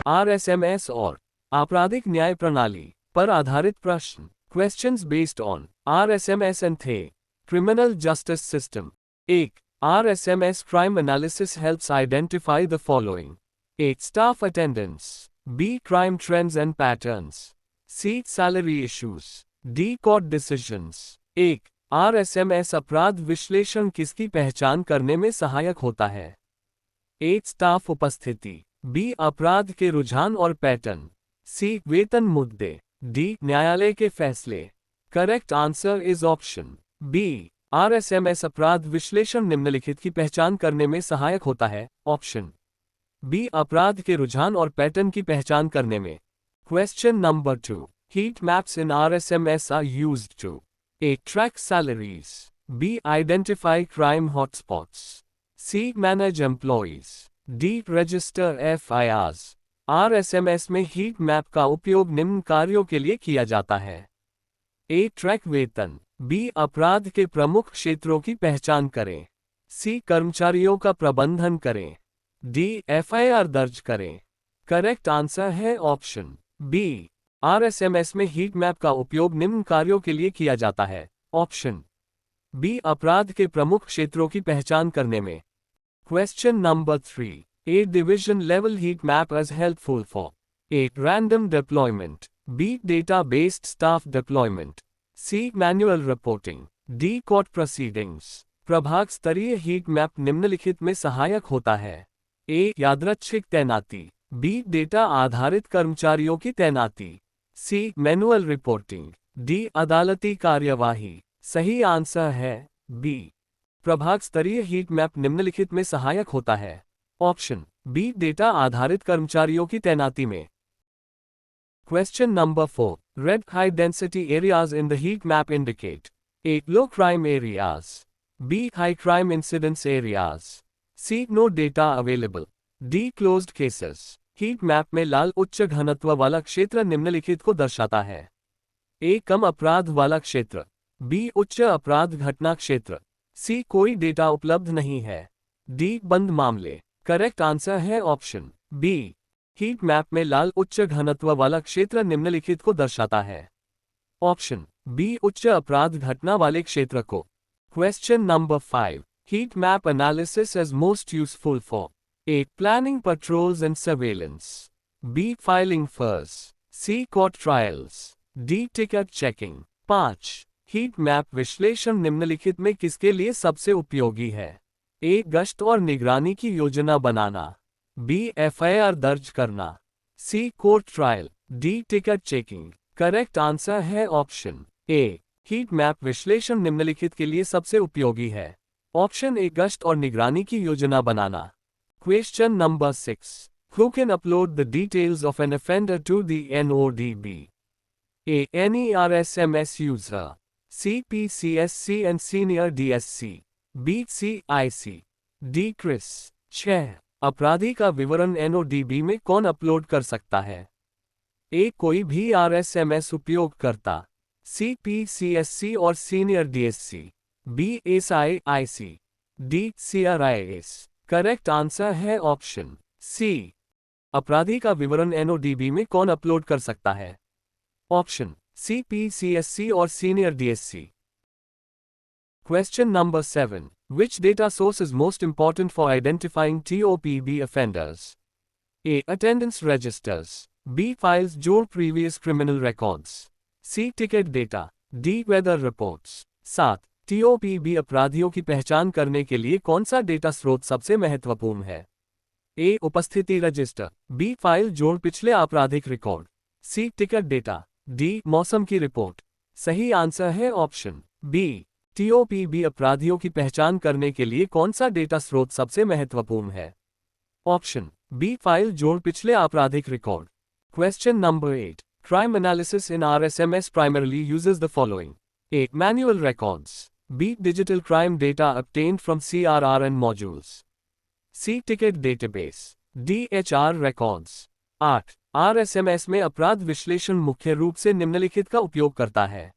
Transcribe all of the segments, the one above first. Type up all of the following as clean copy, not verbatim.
RSMS और आपराधिक न्याय प्रणाली पर आधारित प्रश्न। Questions based on RSMS and the criminal justice system. 1. RSMS crime analysis helps identify the following: A. Staff attendance. B. Crime trends and patterns. C. Salary issues. D. Court decisions. 1. RSMS अपराध विश्लेषण किसकी पहचान करने में सहायक होता है? A. Staff उपस्थिति. B. अपराध के रुझान और पैटर्न. C. वेतन मुद्दे. D. न्यायालय के फैसले. Correct answer is option B. RSMS अपराध विश्लेषण निम्नलिखित की पहचान करने में सहायक होता है. Option B. अपराध के रुझान और पैटर्न की पहचान करने में. Question number 2. Heat maps in RSMS are used to: A. Track salaries. B. Identify crime hotspots. C. Manage employees. D. Register FIRs. RSMS में हीट मैप का उपयोग निम्न कार्यों के लिए किया जाता है. A. ट्रैक वेतन. B. अपराध के प्रमुख क्षेत्रों की पहचान करें. C. कर्मचारियों का प्रबंधन करें. D. FIR दर्ज करें. करेक्ट आंसर है ऑप्शन B. RSMS में हीट मैप का उपयोग निम्न कार्यों के लिए किया जाता है. Option B. अपराध के प्रमुख क्षेत्रों की पहचान करने में. Question number 3. A. division level heat map is helpful for: A. random deployment. B. data-based staff deployment. C. manual reporting. D. court proceedings. प्रभाग स्तरीय हीट मैप निम्नलिखित में सहायक होता है. A. यादृच्छिक तैनाती. B. डेटा आधारित कर्मचारियों की तैनाती. C. Manual reporting. D. अदालती कार्यवाही. सही आंसर है B. प्रभाग स्तरीय हीट मैप निम्नलिखित में सहायक होता है. Option B. डेटा आधारित कर्मचारियों की तैनाती में. Question number 4. Red high density areas in the heat map indicate: A. low crime areas. B. high crime incidence areas. C. no data available. D. closed cases. Heat map में लाल उच्च घनत्व वाला क्षेत्र निम्नलिखित को दर्शाता है. A. कम अपराध वाला क्षेत्र. B. उच्च अपराध घटना क्षेत्र. C. कोई डेटा उपलब्ध नहीं है. D. बंद मामले. करेक्ट आंसर है ऑप्शन B. हीट मैप में लाल उच्च घनत्व वाला क्षेत्र निम्नलिखित को दर्शाता है. Option B. उच्च अपराध घटना वाले क्षेत्र को. Question number 5. Heat map analysis is most useful for: A. planning patrols and surveillance. B. filing FIRs. C. court trials. D. ticket checking. 5. Heat map विश्लेषण निम्नलिखित में किसके लिए सबसे उपयोगी है? A. गश्त और निगरानी की योजना बनाना. B. FIR दर्ज करना. C. Court trial. D. Ticket checking. Correct answer है ऑप्शन A. हीट मैप विश्लेषण निम्नलिखित के लिए सबसे उपयोगी है. Option A. गश्त और निगरानी की योजना बनाना. Question number 6. Who can upload the details of an offender to the NODB? A. Any RSMS user. C. PCSC and senior DSC. B. CIC. D. CRIS. 6. अपराधी का विवरण NODB में कौन अपलोड कर सकता है? A. कोई भी RSMS उपयोगकर्ता. C. PCSC और senior DSC. B. SIIC. D. CRIS. Correct answer है ऑप्शन C. अपराधी का विवरण NODB में कौन अपलोड कर सकता है? Option C. PCSC और senior DSC. Question number 7. Which data source is most important for identifying TOPB offenders? A. attendance registers. B. files जोड़ previous criminal records. C. ticket data. D. weather reports. 7. TOPB अपराधियों की पहचान करने के लिए कौन सा डेटा स्रोत सबसे महत्वपूर्ण है? A. उपस्थिति रजिस्टर. B. फाइल जोड़ पिछले आपराधिक record. C. Ticket data. D. मौसम की रिपोर्ट. सही आंसर है ऑप्शन B. TOPB अपराधियों की पहचान करने के लिए कौन सा डेटा स्रोत सबसे महत्वपूर्ण है? Option B. फाइल जोड़ पिछले आपराधिक record. Question number 8. Crime analysis in RSMS primarily uses the following: A. manual records. B. digital crime data obtained from CRRN modules. C. ticket database. D. HR records. 8. RSMS में अपराध विश्लेषण मुख्य रूप से निम्नलिखित का उपयोग करता है.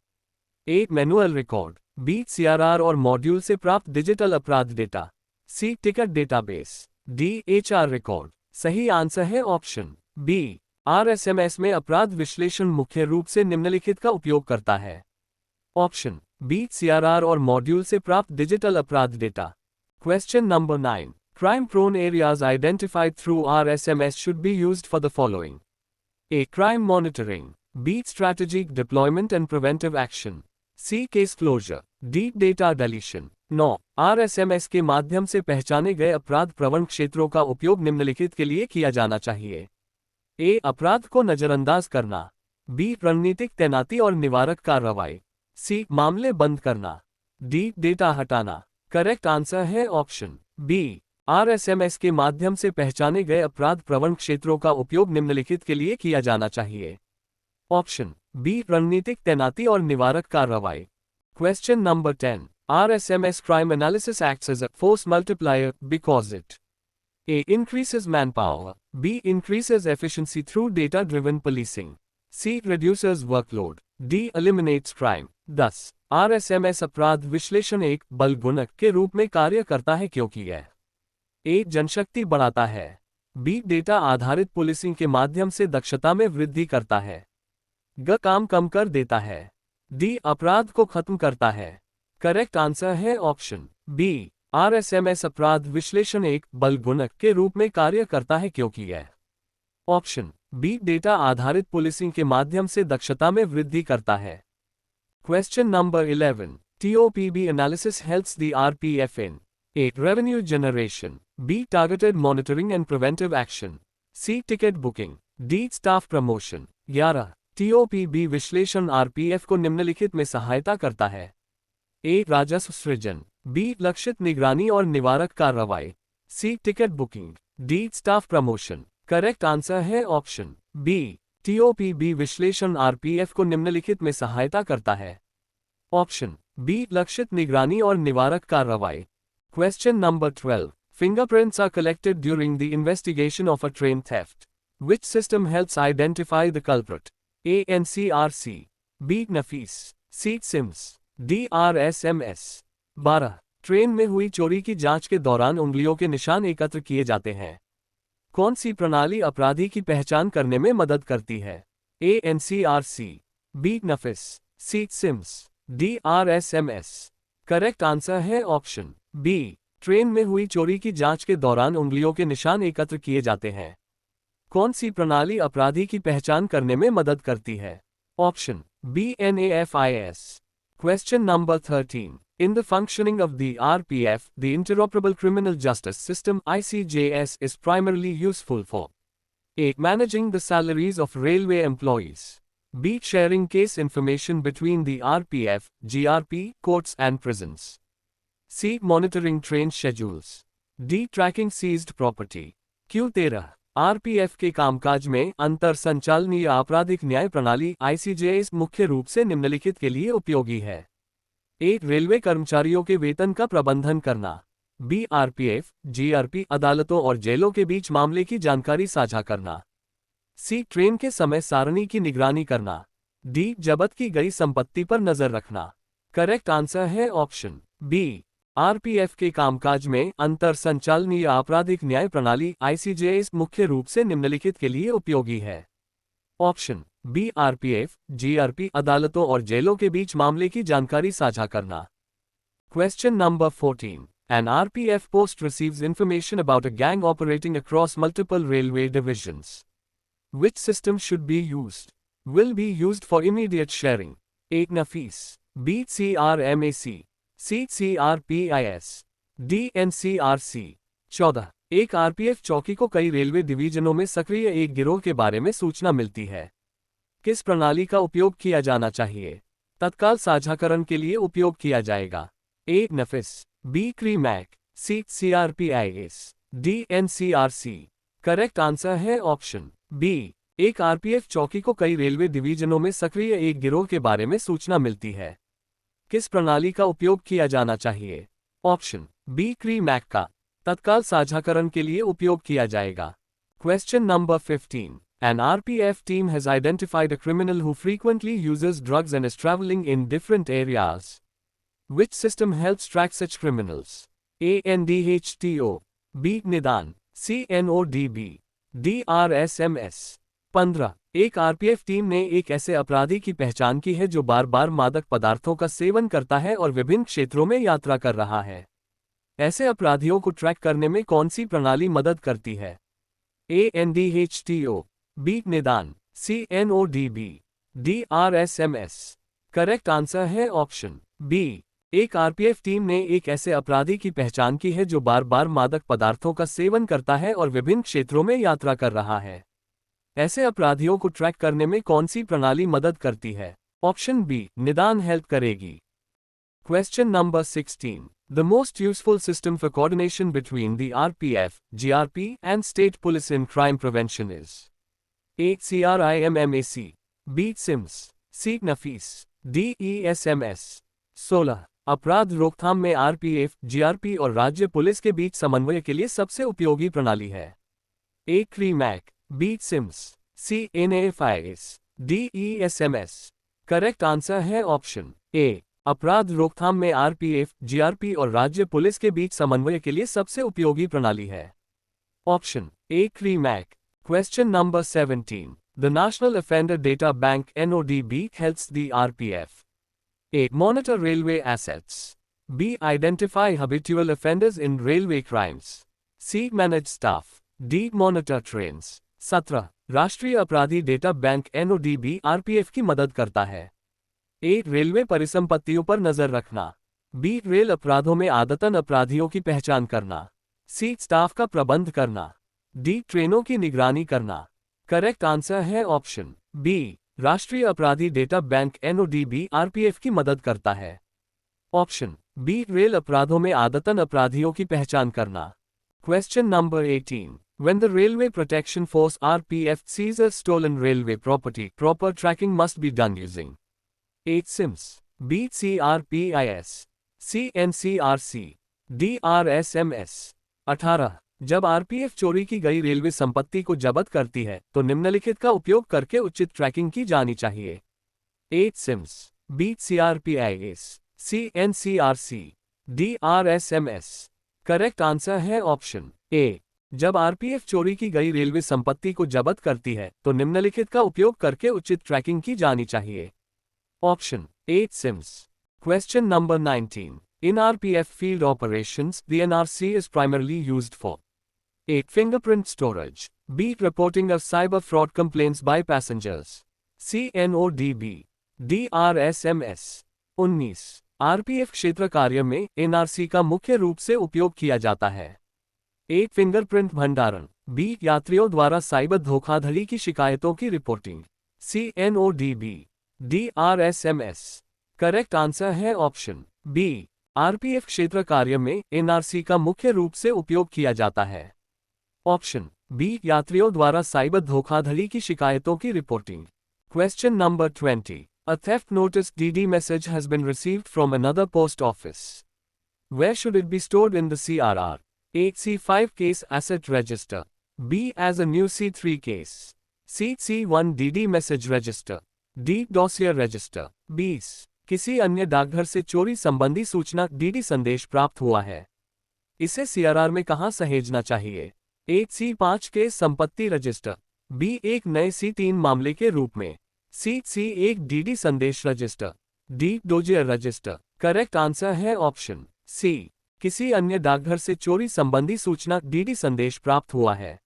A. Manual record. B. CRR और मॉड्यूल से प्राप्त डिजिटल अपराध data. C. Ticket database. D. HR record. सही आंसर है ऑप्शन बी, आरएसएमएस में अपराध विश्लेषण मुख्य रूप से निम्नलिखित का उपयोग करता है। ऑप्शन बी, सीआरआर और मॉड्यूल से प्राप्त डिजिटल अपराध data. Question number 9, crime prone areas identified through RSMS should be used for the following: A. Crime monitoring. B. Strategic deployment and preventive action. C. Case closure. D. Data deletion. 9. RSMS के माध्यम से पहचाने गए अपराध प्रवण क्षेत्रों का उपयोग निम्नलिखित के लिए किया जाना चाहिए: A. अपराध को नजरअंदाज करना। B. रणनीतिक तैनाती और निवारक कार्रवाई। C. मामले बंद करना। D. डेटा हटाना। करेक्ट आंसर है ऑप्शन बी, आरएसएमएस के माध्यम से पहचाने गए अपराध प्रवण क्षेत्रों का उपयोग निम्नलिखित के लिए किया जाना चाहिए: ऑप्शन बी, रणनीतिक तैनाती और निवारक कार्रवाई। Question number 10, RSMS crime analysis acts as a force multiplier because it: A. increases manpower. B. increases efficiency through data-driven policing. C. reduces workload. D. eliminates crime. 10. RSMS अपराध विश्लेषण एक बल गुणक के रूप में कार्य करता है क्योंकि यह: A. जनशक्ति बढ़ाता है। B. डेटा आधारित पुलिसिंग के माध्यम से दक्षता में वृद्धि करता है। G. काम कम कर देता है। D. अपराध को खत्म करता है। करेक्ट आंसर है ऑप्शन बी, आरएसएमएस अपराध विश्लेषण एक बल गुणक के रूप में कार्य करता है क्योंकि यह: ऑप्शन बी, डेटा आधारित पुलिसिंग के माध्यम से दक्षता में वृद्धि करता है। Question number 11, TOPB analysis helps the RPF in: A. revenue generation. B. targeted monitoring and preventive action. C. ticket booking. D. staff promotion. 11. TOPB विश्लेषण RPF को निम्नलिखित में सहायता करता है: A. राजस्व सृजन। B. लक्षित निगरानी और निवारक कार्रवाई। C. Ticket booking. D. Staff promotion. Correct answer है ऑप्शन बी, TOPB विश्लेषण RPF को निम्नलिखित में सहायता करता है: ऑप्शन बी, लक्षित निगरानी और निवारक कार्रवाई। Question number 12, fingerprints are collected during the investigation of a train theft. Which system helps identify the culprit? A. NCRC. B. NAFIS. C. SIMS. D. RSMS. 12. Train में हुई चोरी की जांच के दौरान उंगलियों के निशान एकत्र किए जाते हैं। कौन सी प्रणाली अपराधी की पहचान करने में मदद करती है? A. NCRC. B. NAFIS. C. SIMS. D. RSMS. Correct answer है ऑप्शन बी, ट्रेन में हुई चोरी की जांच के दौरान उंगलियों के निशान एकत्र किए जाते हैं। कौन सी प्रणाली अपराधी की पहचान करने में मदद करती है? Option B, NAFIS. Question number 13, In the functioning of the RPF, the Interoperable Criminal Justice System (ICJS) is primarily useful for: A. Managing the salaries of railway employees. B. Sharing case information between the RPF, GRP, courts and prisons. C. Monitoring train schedules. D. Tracking seized property. Q13. RPF के कामकाज में अंतर संचालनीय आपराधिक न्याय प्रणाली ICJS मुख्य रूप से निम्नलिखित के लिए उपयोगी है: A. रेलवे कर्मचारियों के वेतन का प्रबंधन करना। B. RPF, GRP अदालतों और जेलों के बीच मामले की जानकारी साझा करना। C. ट्रेन के समय सारणी की निगरानी करना। D. जब्त की गई संपत्ति पर नजर रखना। करेक्ट आंसर है ऑप्शन बी, RPF के कामकाज में अंतर संचालनीय आपराधिक न्याय प्रणाली ICJS मुख्य रूप से निम्नलिखित के लिए उपयोगी है: ऑप्शन बी, RPF, GRP अदालतों और जेलों के बीच मामले की जानकारी साझा करना। Question number 14, An RPF post receives information about a gang operating across multiple railway divisions. Which system should be used? Will be used for immediate sharing: A. NAFIS. B. CRMAC. C. CRPIS. D. NCRC. 14. एक RPF चौकी को कई railway डिवीजनों में सक्रिय एक गिरोह के बारे में सूचना मिलती है। किस प्रणाली का उपयोग किया जाना चाहिए? तत्काल साझाकरण के लिए उपयोग किया जाएगा: A. NAFIS. B. CRMAC. C. CRPIS. D. NCRC. Correct answer है ऑप्शन बी, एक RPF चौकी को कई रेलवे डिवीजनों में सक्रिय एक गिरोह के बारे में सूचना मिलती है। किस प्रणाली का उपयोग किया जाना चाहिए? ऑप्शन बी, CRMAC का तत्काल साझाकरण के लिए उपयोग किया जाएगा। Question number 15, An RPF team has identified a criminal who frequently uses drugs and is traveling in different areas. Which system helps track such criminals? A. NDHTO. B. निदान. C. NODB. DRSMS। 15। एक RPF team ने एक ऐसे अपराधी की पहचान की है जो बार बार मादक पदार्थों का सेवन करता है और विभिन्न क्षेत्रों में यात्रा कर रहा है। ऐसे अपराधियों को ट्रैक करने में कौन सी प्रणाली मदद करती है? ANDHTO, B निदान, CNODB, DRSMS। करेक्ट आंसर है ऑप्शन बी। एक आरपीएफ टीम ने एक ऐसे अपराधी की पहचान की है जो बार बार मादक पदार्थों का सेवन करता है और विभिन्न क्षेत्रों में यात्रा कर रहा है। ऐसे अपराधियों को ट्रैक करने में कौन सी प्रणाली मदद करती है? ऑप्शन बी, निदान हेल्प करेगी। Question number 16. The most useful system for coordination between the RPF, GRP, and state police in crime prevention is A. CRIMMAC, B. SIMS, C. NAFIS, D. ESMS। 16. अपराध रोकथाम में आरपीएफ, जीआरपी और राज्य police के बीच समन्वय के लिए सबसे उपयोगी प्रणाली है। A. CRIMAC, B. SIMS, C. NAFIS, D. ESMS। Correct answer है ऑप्शन ए। अपराध रोकथाम में आरपीएफ, जीआरपी और राज्य पुलिस के बीच समन्वय के लिए सबसे उपयोगी प्रणाली है। Option A, CRIMAC। Question number 17. The National Offender Data Bank (NODB) helps the RPF. A. Monitor railway assets. B. Identify habitual offenders in railway crimes. C. Manage staff. D. Monitor trains। 17. राष्ट्रीय अपराधी data bank (NODB) RPF की मदद करता है। ए. Railway परिसंपत्तियों पर नजर रखना। बी. रेल अपराधों में आदतन अपराधियों की पहचान करना। सी. स्टाफ का प्रबंध करना। डी. ट्रेनों की निगरानी करना। करेक्ट आंसर है ऑप्शन बी। राष्ट्रीय अपराधी डेटा बैंक (NODB) आरपीएफ की मदद करता है। ऑप्शन बी, रेल अपराधों में आदतन अपराधियों की पहचान करना। Question number 18. When the Railway Protection Force (RPF) seizes stolen railway property, proper tracking must be done using A. SIMS, B. CRPIS, C. NCRC, D. RSMS। 18. जब आरपीएफ चोरी की गई रेलवे संपत्ति को जब्त करती है तो निम्नलिखित का उपयोग करके उचित ट्रैकिंग की जानी चाहिए। A. SIMS, B. CRPIS, C. NCRC, D. RSMS। Correct answer है ऑप्शन ए। जब आरपीएफ चोरी की गई रेलवे संपत्ति को जब्त करती है तो निम्नलिखित का उपयोग करके उचित ट्रैकिंग की जानी चाहिए। Option A, SIMS। Question number 19. In RPF field operations, the NRC is primarily used for A. Fingerprint storage, B. Reporting of cyber fraud complaints by passengers, C. NODB, D. RSMS। 19. RPF क्षेत्र कार्य में NRC का मुख्य रूप से उपयोग किया जाता है। ए. फिंगरप्रिंट भंडारण, बी. यात्रियों द्वारा साइबर धोखाधड़ी की शिकायतों की reporting, C. NODB, D. RSMS। Correct answer है ऑप्शन बी। आरपीएफ क्षेत्र कार्य में एनआरसी का मुख्य रूप से उपयोग किया जाता है। ऑप्शन बी, यात्रियों द्वारा साइबर धोखाधड़ी की शिकायतों की reporting. Question number 20. A theft notice DD message has been received from another post office. Where should it be stored in the CRR? A. C5 case asset register, B. as a new C3 case, C. C1 DD message register, D. dossier register। 20. किसी अन्य डाकघर से चोरी संबंधी सूचना DD संदेश प्राप्त हुआ है। इसे सीआरआर में कहां सहेजना चाहिए? ए. C5 के संपत्ति रजिस्टर, बी. एक नए C3 मामले के रूप में, C. C1 डीडी संदेश register, D. Dossier register. Correct answer है ऑप्शन सी। किसी अन्य डाकघर से चोरी संबंधी सूचना डीडी संदेश प्राप्त हुआ है।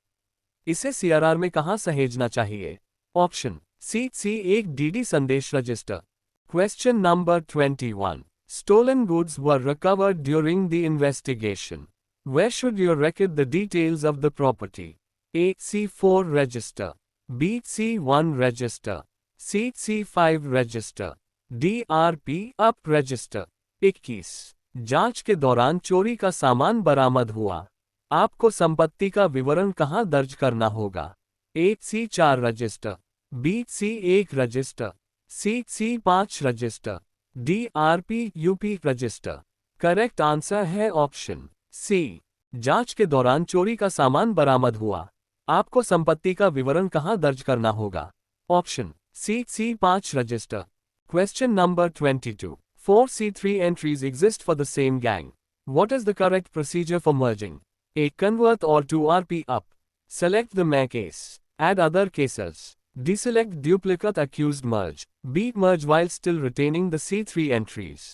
इसे सीआरआर में कहां सहेजना चाहिए? Option C. C1 डीडी संदेश रजिस्टर। Question number 21. Stolen goods were recovered during the investigation. Where should you record the details of the property? A. C4 register, B. C1 register, C. C5 register, D. RP up register। 21. जांच के दौरान चोरी का सामान बरामद हुआ। आपको संपत्ति का विवरण कहां दर्ज करना होगा? A. C4 register, B. C1 register, C. C5 register, D. RP UP register. Correct answer है ऑप्शन सी। जांच के दौरान चोरी का सामान बरामद हुआ। आपको संपत्ति का विवरण कहां दर्ज करना होगा? Option C. C5 रजिस्टर। Question number 22. 4 C3 entries exist for the same gang. What is the correct procedure for merging? A. Convert all to RP up, Select the may case. Add other cases. Deselect duplicate accused merge. B. Merge while still retaining the C3 entries.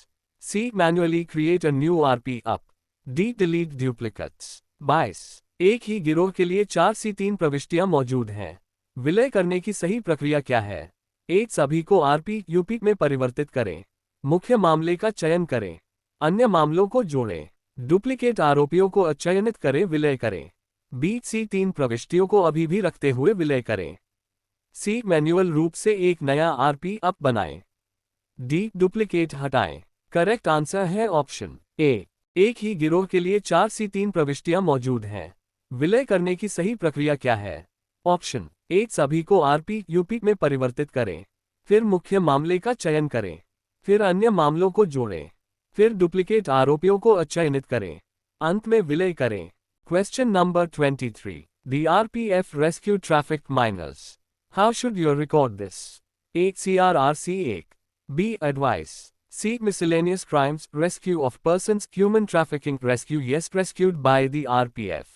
C. Manually create a new RP up. D. Delete duplicates. 22. एक ही गिरोह के लिए 4 C3 प्रविष्टियां मौजूद हैं। विलय करने की सही प्रक्रिया क्या है? एक सभी को RP UP में परिवर्तित करें। मुख्य मामले का चयन करें। अन्य मामलों को जोड़ें। डुप्लीकेट आरोपियों को अचयनित करें, विलय करें। बी. C3 प्रविष्टियों को अभी भी रखते हुए विलय करें। सी. मैन्युअल रूप से एक नया RP अप बनाएं। डी. डुप्लीकेट हटाएं। करेक्ट आंसर है ऑप्शन ए। एक ही गिरोह के लिए 4 C3 प्रविष्टियां मौजूद हैं। विलय करने की सही प्रक्रिया क्या है? Option A. सभी को RP UP में परिवर्तित करें, फिर मुख्य मामले का चयन करें, फिर अन्य मामलों को जोड़ें, फिर डुप्लीकेट आरोपियों को अचयनित करें, अंत में विलय करें। Question number 23. The RPF rescue trafficked minors. How should you record this? A. CRRC 1. B. Advice. C. Miscellaneous crimes, rescue of persons, human trafficking, rescue yes rescued by the RPF.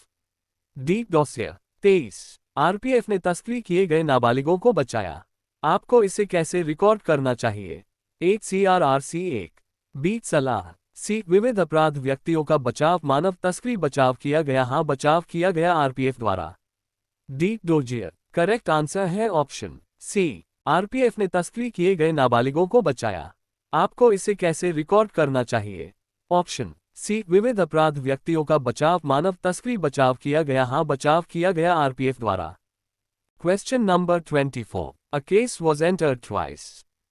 D. Dossier. 23. RPF ने तस्करी किए गए नाबालिगों को बचाया। आपको इसे कैसे रिकॉर्ड करना चाहिए? A. CRRC 1. B. सलाह। C. विविध अपराध व्यक्तियों का बचाव, मानव तस्करी बचाव किया गया, हाँ बचाव किया गया RPF द्वारा। D. डोजियर। करेक्ट आंसर है ऑप्शन C. RPF ने तस्करी किए गए नाबालिगों को बचाया। आपको इसे कैसे रिकॉर्ड करना चाहिए? Option C. विविध अपराध व्यक्तियों का बचाव, मानव तस्करी बचाव किया गया, हाँ बचाव किया गया RPF द्वारा। Question number 24. A case was entered twice.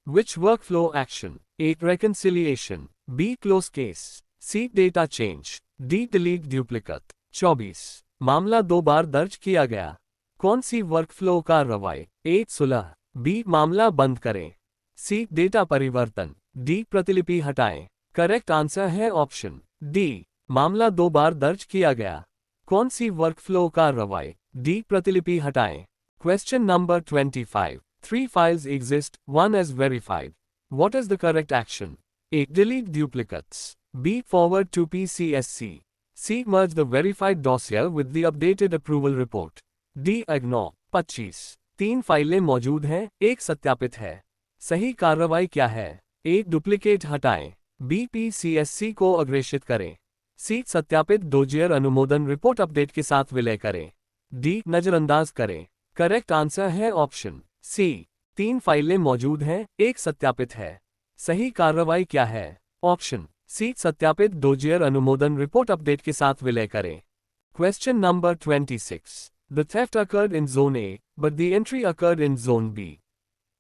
Which workflow action? A. Reconciliation. B. Close case. C. Data change. D. Delete duplicate. 24. मामला 2 बार दर्ज किया गया। कौन सी वर्कफ्लो कार्रवाई? A. सुलह। B. मामला बंद करें। C. डेटा परिवर्तन। D. प्रतिलिपि हटाएं। करेक्ट आंसर है ऑप्शन D. मामला 2 बार दर्ज किया गया। कौन सी वर्कफ्लो कार्रवाई? D. प्रतिलिपि हटाएं। Question number 25. 3 files exist, 1 is verified. What is the correct action? A. Delete duplicates. B. Forward to PCSC. C. Merge the verified dossier with the updated approval report. D. Ignore. 25. 3 फाइलें मौजूद हैं, एक सत्यापित है। सही कार्रवाई क्या है? A. डुप्लीकेट हटाएं। B. PCSC को अग्रेषित करें। C. सत्यापित डोजियर अनुमोदन रिपोर्ट अपडेट के साथ विलय करें। D. नजरअंदाज करें। करेक्ट आंसर है ऑप्शन C. 3 फाइलें मौजूद हैं, एक सत्यापित है। सही कार्रवाई क्या है? Option C. सत्यापित डोजियर अनुमोदन रिपोर्ट अपडेट के साथ विलय करें। Question number 26. The theft occurred in Zone A, but the entry occurred in Zone B.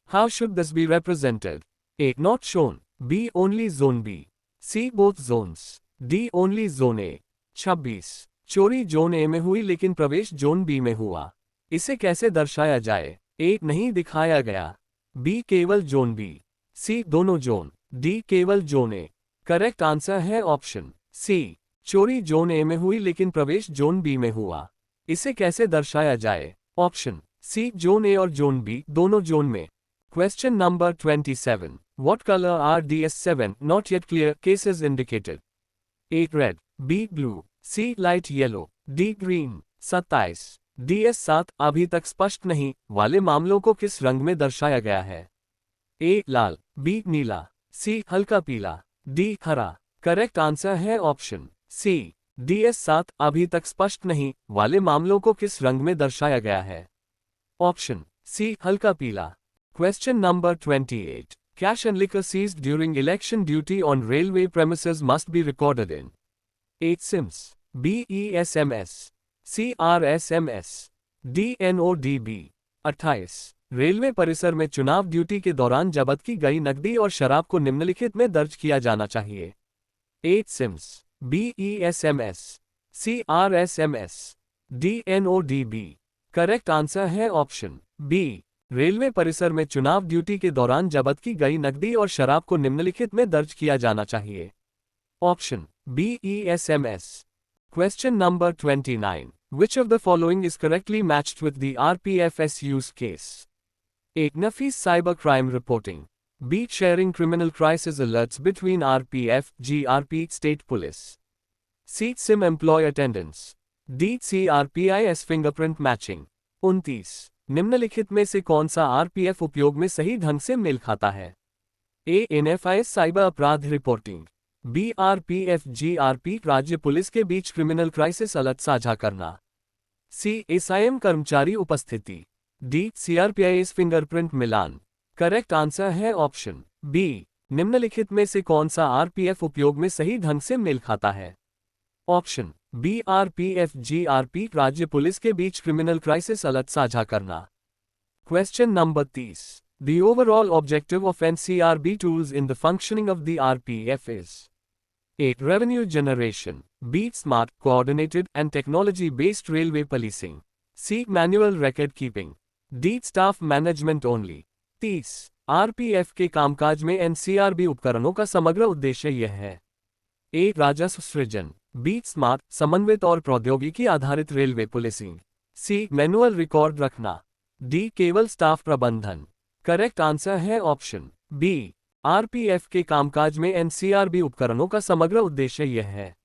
How should this be represented? A. Not shown. B. Only Zone B. C. Both zones. D. Only Zone A. 26. चोरी zone A में हुई लेकिन प्रवेश zone B में हुआ। इसे कैसे दर्शाया जाए? A. नहीं दिखाया गया। B. केवल जोन बी। C. दोनों जोन। D. केवल जोन ए। करेक्ट आंसर है ऑप्शन C. चोरी जोन ए में हुई लेकिन प्रवेश जोन बी में हुआ। इसे कैसे दर्शाया जाए? Option C. जोन ए और जोन बी दोनों जोन में। Question number 27. What color are DS7 not yet clear cases indicated? A. Red. B. Blue. C. Light yellow. D. Green. 27. DS7 अभी तक स्पष्ट नहीं वाले मामलों को किस रंग में दर्शाया गया है? A. Lal. B. Neela. C. हल्का पीला। D. हरा। करेक्ट आंसर है ऑप्शन C. DS7 अभी तक स्पष्ट नहीं वाले मामलों को किस रंग में दर्शाया गया है? Option C. हल्का पीला। Question number 28. Cash and liquor seized during election duty on railway premises must be recorded in A. SIMS. B. ESMS. C. RSMS. D. NODB. 28. Railway परिसर में चुनाव ड्यूटी के दौरान जब्त की गई नकदी और शराब को निम्नलिखित में दर्ज किया जाना चाहिए। A. SIMS. B. ESMS. C. RSMS. D. NODB. Correct answer है ऑप्शन B. रेलवे परिसर में चुनाव ड्यूटी के दौरान जब्त की गई नकदी और शराब को निम्नलिखित में दर्ज किया जाना चाहिए। Option B. ESMS. Question number 29. Which of the following is correctly matched with the RPFSU's case? A. Nafis cybercrime reporting. B. Sharing criminal crisis alerts between RPF, GRP, State Police. C. SIM employee attendance. D CRPIS fingerprint matching. 29 निम्नलिखित में से कौन सा RPF उपयोग में सही ढंग से मेल खाता है? ए NFIS साइबर अपराध रिपोर्टिंग, बी RPF GRP राज्य पुलिस के बीच क्रिमिनल क्राइसिस अलर्ट साझा करना, सी SIM कर्मचारी उपस्थिति, डी CRPIS फिंगरप्रिंट मिलान। करेक्ट आंसर है ऑप्शन बी। निम्नलिखित में से कौन सा RPF उपयोग में सही ढंग से मेल खाता है? ऑप्शन बी RPF GRP राज्य पुलिस के बीच क्रिमिनल क्राइसिस अलर्ट साझा करना। Question number 30 The overall objective of NCRB tools in the functioning of the RPF is: A. Revenue generation, B. Smart, coordinated, and technology-based railway policing, C. Manual record keeping, D. Staff management only। 30 RPF के कामकाज में NCRB उपकरणों का समग्र उद्देश्य यह है: ए. राजस्व सृजन, बी. स्मार्ट, समन्वित और प्रौद्योगिकी आधारित रेलवे पुलिसिंग, सी. मैनुअल रिकॉर्ड रखना, डी. केवल स्टाफ प्रबंधन। करेक्ट आंसर है ऑप्शन बी। आरपीएफ के कामकाज में एनसीआरबी उपकरणों का समग्र उद्देश्य यह है: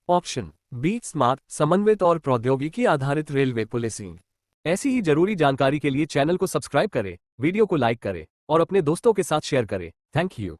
ऑप्शन बी. स्मार्ट, समन्वित और प्रौद्योगिकी आधारित रेलवे पुलिसिंग। ऐसी ही जरूरी जानकारी के लिए चैनल को सब्सक्राइब करें, वीडियो को लाइक करें और अपने दोस्तों के साथ शेयर करें। Thank you.